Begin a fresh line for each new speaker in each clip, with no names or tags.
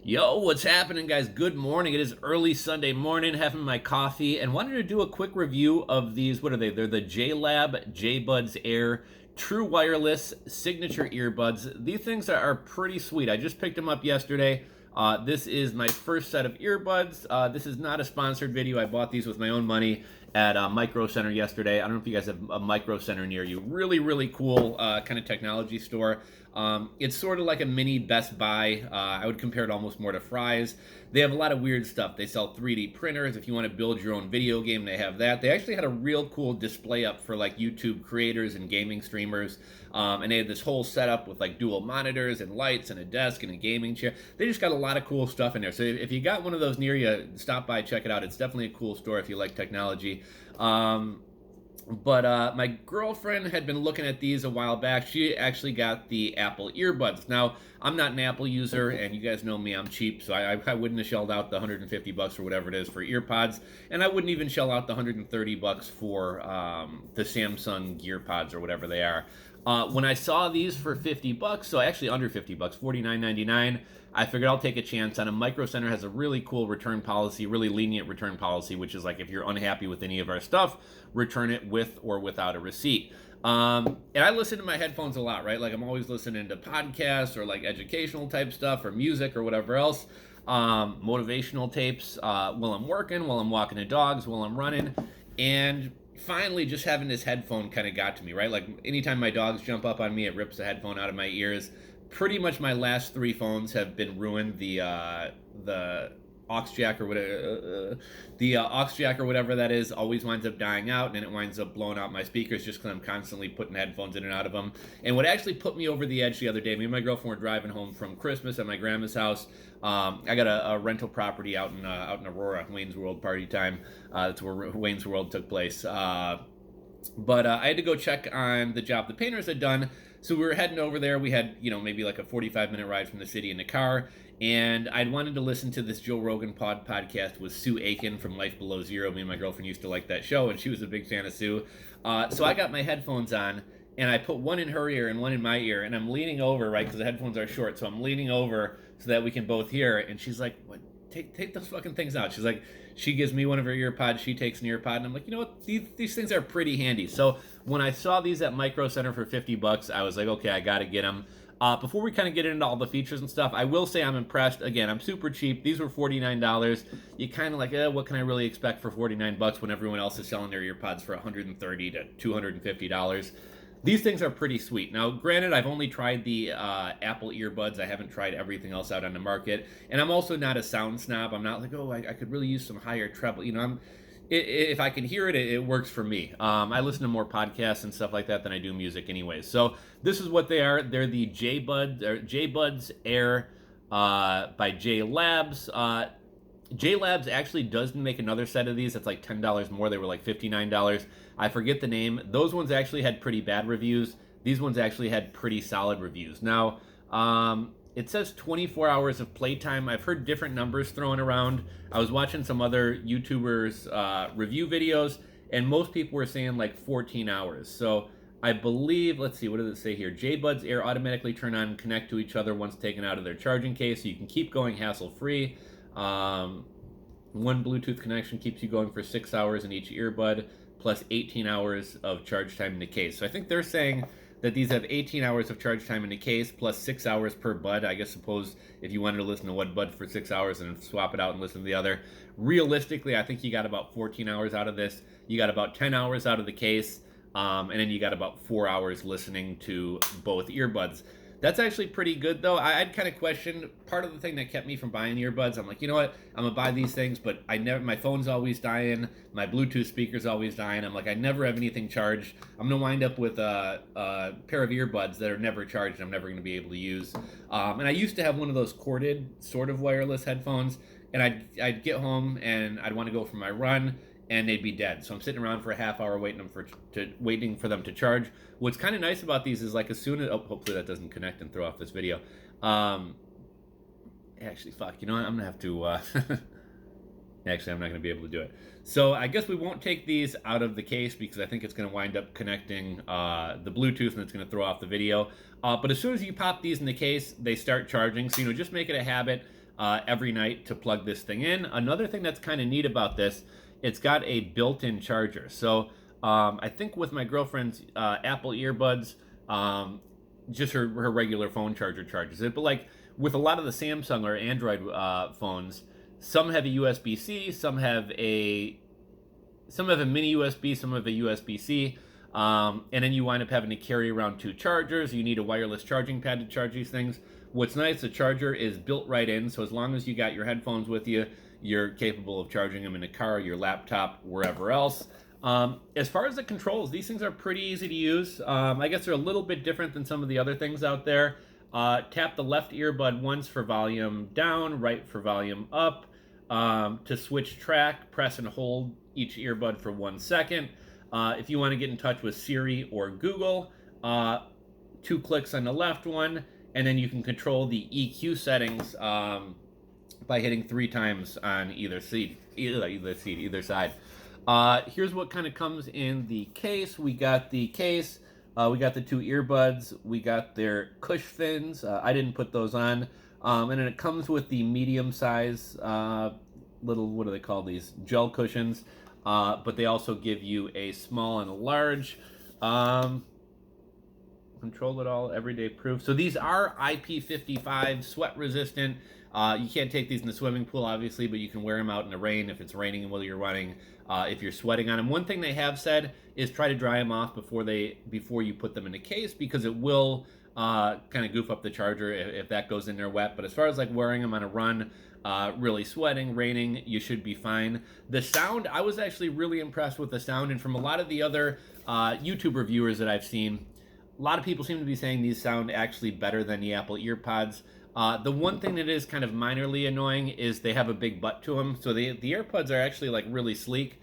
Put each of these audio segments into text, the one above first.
Yo, what's happening, guys? Good morning. It is early Sunday morning, having my coffee, and wanted to do a quick review of these. What are they? They're the JLab JBuds Air True Wireless Signature Earbuds. These things are pretty sweet. I just picked them up yesterday. This is my first set of earbuds. This is not a sponsored video. I bought these with my own money at Microcenter yesterday. I don't know if you guys have a Microcenter near you. Really, really cool kind of technology store. It's sort of like a mini Best Buy. I would compare it almost more to Fry's. They have a lot of weird stuff. They sell 3D printers. If you want to build your own video game, they have that. They actually had a real cool display up for like YouTube creators and gaming streamers. And they had this whole setup with like dual monitors and lights and a desk and a gaming chair. They just got a lot of cool stuff in there. So if you got one of those near you, stop by, check it out. It's definitely a cool store if you like technology. But my girlfriend had been looking at these a while back. She actually got the Apple earbuds. Now, I'm not an Apple user, and you guys know me, I'm cheap, so I wouldn't have shelled out the $150 or whatever it is for earpods, and I wouldn't even shell out the $130 for the Samsung GearPods or whatever they are. When I saw these for $50, so actually under $50, $49.99, I figured I'll take a chance on them. Microcenter has a really cool return policy, really lenient return policy, which is like if you're unhappy with any of our stuff, return it with or without a receipt. And I listen to my headphones a lot, right? Like I'm always listening to podcasts or like educational type stuff or music or whatever else. Motivational tapes while I'm working, while I'm walking the dogs, while I'm running. And finally, just having this headphone kind of got to me, right? Like anytime my dogs jump up on me, it rips the headphone out of my ears. Pretty much my last three phones have been ruined. The aux jack or whatever, that is, always winds up dying out, and then it winds up blowing out my speakers just because I'm constantly putting headphones in and out of them. And what actually put me over the edge the other day, me and my girlfriend were driving home from Christmas at my grandma's house. I got a rental property out in Aurora, Wayne's World party time. That's where Wayne's World took place. But I had to go check on the job the painters had done. So we were heading over there. We had, maybe like a 45-minute ride from the city in the car. And I'd wanted to listen to this Joe Rogan podcast with Sue Aiken from Life Below Zero. Me and my girlfriend used to like that show, and she was a big fan of Sue. So I got my headphones on, and I put one in her ear and one in my ear, and I'm leaning over, right, because the headphones are short. So I'm leaning over so that we can both hear. And she's like, "What? Take those fucking things out." She's like, she gives me one of her earpods, she takes an earpod, and I'm like, you know what, these things are pretty handy. So when I saw these at Microcenter for $50, I was like, okay, I gotta get them. Before we kind of get into all the features and stuff, I will say I'm impressed. Again, I'm super cheap. These were $49. You kind of like, what can I really expect for $49 when everyone else is selling their earpods for $130 to $250? These things are pretty sweet. Now, granted, I've only tried the Apple earbuds. I haven't tried everything else out on the market. And I'm also not a sound snob. I'm not like, I could really use some higher treble. If I can hear it, it works for me. I listen to more podcasts and stuff like that than I do music anyways. So this is what they are. They're the JBuds Air by JLabs. JLabs actually does make another set of these. That's like $10 more. They were like $59. I forget the name. Those ones actually had pretty bad reviews. These ones actually had pretty solid reviews. Now, it says 24 hours of playtime. I've heard different numbers thrown around. I was watching some other YouTubers' review videos, and most people were saying like 14 hours. So I believe, let's see, what does it say here? JBuds Air automatically turn on and connect to each other once taken out of their charging case, so you can keep going hassle-free. One Bluetooth connection keeps you going for 6 hours in each earbud, plus 18 hours of charge time in the case. So I think they're saying that these have 18 hours of charge time in the case, plus 6 hours per bud. I guess suppose if you wanted to listen to one bud for 6 hours and swap it out and listen to the other. Realistically, I think you got about 14 hours out of this. You got about 10 hours out of the case, and then you got about 4 hours listening to both earbuds. That's actually pretty good, though. I'd kind of question part of the thing that kept me from buying earbuds. I'm like, you know what? I'm gonna buy these things, but my phone's always dying. My Bluetooth speaker's always dying. I'm like, I never have anything charged. I'm gonna wind up with a pair of earbuds that are never charged and I'm never gonna be able to use. And I used to have one of those corded sort of wireless headphones, and I'd get home and I'd want to go for my run, and they'd be dead. So I'm sitting around for a half hour waiting for them to charge. What's kind of nice about these is like as soon as hopefully that doesn't connect and throw off this video. Actually, fuck. You know what? I'm gonna have to. Actually, I'm not gonna be able to do it. So I guess we won't take these out of the case because I think it's gonna wind up connecting the Bluetooth and it's gonna throw off the video. But as soon as you pop these in the case, they start charging. So just make it a habit. every night to plug this thing in. Another thing that's kind of neat about this, it's got a built-in charger. So I think with my girlfriend's Apple earbuds, just her regular phone charger charges it. But like with a lot of the Samsung or Android phones, some have a USB-C, some have a mini USB, some have a USB-C, and then you wind up having to carry around two chargers. You need a wireless charging pad to charge these things. What's nice, the charger is built right in, so as long as you got your headphones with you, you're capable of charging them in a car, your laptop, wherever else. As far as the controls, these things are pretty easy to use. I guess they're a little bit different than some of the other things out there. Tap the left earbud once for volume down, right for volume up. To switch track, press and hold each earbud for 1 second. If you want to get in touch with Siri or Google, 2 clicks on the left one, and then you can control the EQ settings by hitting 3 times on either side. Here's what kind of comes in the case. We got the case, we got the 2 earbuds, we got their cush fins. I didn't put those on. And then it comes with the medium size little, what do they call these? Gel cushions. But they also give you a small and a large. Control it all, everyday proof. So these are IP55, sweat resistant. You can't take these in the swimming pool, obviously, but you can wear them out in the rain if it's raining while you're running. If you're sweating on them, one thing they have said is try to dry them off before you put them in the case, because it will kind of goof up the charger if that goes in there wet. But as far as like wearing them on a run, really sweating, raining, you should be fine. The sound, I was actually really impressed with the sound, and from a lot of the other YouTube reviewers that I've seen, a lot of people seem to be saying these sound actually better than the Apple EarPods. The one thing that is kind of minorly annoying is they have a big butt to them. So the AirPods are actually like really sleek.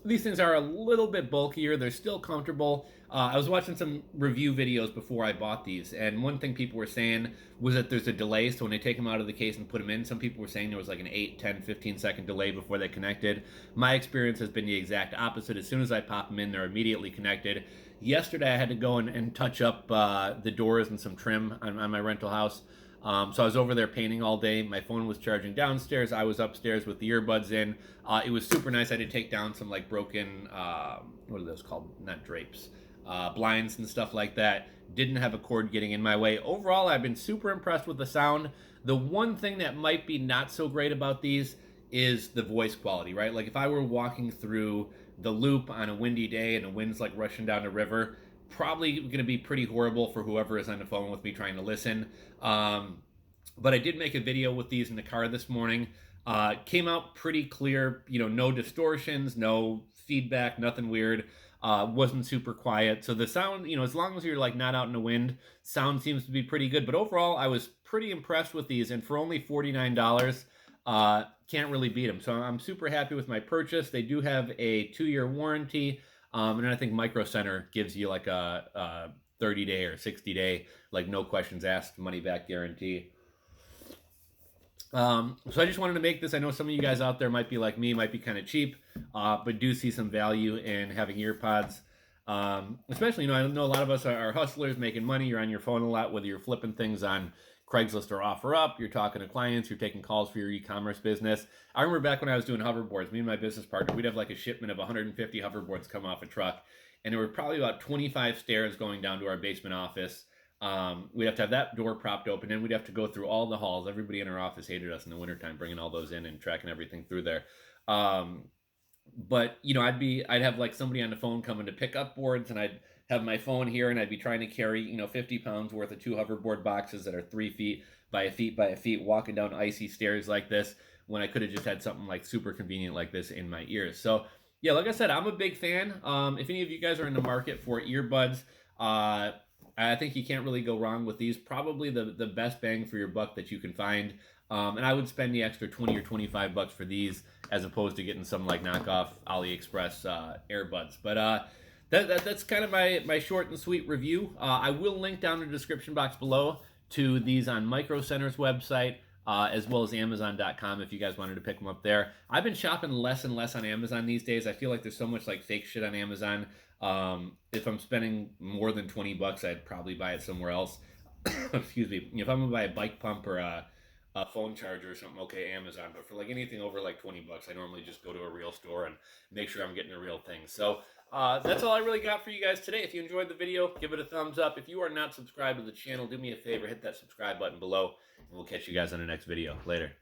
These things are a little bit bulkier. They're still comfortable. I was watching some review videos before I bought these, and one thing people were saying was that there's a delay. So when they take them out of the case and put them in, some people were saying there was like an 8, 10, 15-second delay before they connected. My experience has been the exact opposite. As soon as I pop them in, they're immediately connected. Yesterday, I had to go and touch up the doors and some trim on my rental house. So I was over there painting all day. My phone was charging downstairs. I was upstairs with the earbuds in. It was super nice. I had to take down some like broken, what are those called? Not drapes, blinds and stuff like that. Didn't have a cord getting in my way. Overall, I've been super impressed with the sound. The one thing that might be not so great about these is the voice quality, right? Like if I were walking through the loop on a windy day and the wind's like rushing down the river, probably going to be pretty horrible for whoever is on the phone with me trying to listen. But I did make a video with these in the car this morning. Came out pretty clear, no distortions, no feedback, nothing weird. Wasn't super quiet. So the sound, as long as you're like not out in the wind, sound seems to be pretty good. But overall, I was pretty impressed with these, and for only $49, can't really beat them. So I'm super happy with my purchase. They do have a 2-year warranty. And I think Microcenter gives you like a 30-day or 60-day, like no questions asked, money back guarantee. So I just wanted to make this. I know some of you guys out there might be like me, might be kind of cheap, but do see some value in having earpods. Especially, I know a lot of us are hustlers making money. You're on your phone a lot, whether you're flipping things on Craigslist or OfferUp, you're talking to clients, you're taking calls for your e-commerce business. I remember back when I was doing hoverboards, me and my business partner, we'd have like a shipment of 150 hoverboards come off a truck, and there were probably about 25 stairs going down to our basement office. We'd have to have that door propped open, and we'd have to go through all the halls. Everybody in our office hated us in the wintertime, bringing all those in and tracking everything through there. But I'd have like somebody on the phone coming to pick up boards, and I'd have my phone here, and I'd be trying to carry 50 pounds worth of 2 hoverboard boxes that are 3 feet by a feet, walking down icy stairs like this, when I could have just had something like super convenient like this in my ears. So yeah, like I said, I'm a big fan. If any of you guys are in the market for earbuds, I think you can't really go wrong with these. Probably the best bang for your buck that you can find. And I would spend the extra 20 or 25 bucks for these as opposed to getting some like knockoff AliExpress Earbuds. But that's kind of my short and sweet review. I will link down in the description box below to these on Microcenter's website, as well as Amazon.com if you guys wanted to pick them up there. I've been shopping less and less on Amazon these days. I feel like there's so much like fake shit on Amazon. If I'm spending more than 20 bucks, I'd probably buy it somewhere else. Excuse me. If I'm gonna buy a bike pump or a phone charger or something, okay, Amazon. But for like anything over like 20 bucks, I normally just go to a real store and make sure I'm getting a real thing. So that's all I really got for you guys today. If you enjoyed the video, give it a thumbs up. If you are not subscribed to the channel, do me a favor, hit that subscribe button below, and we'll catch you guys on the next video. Later.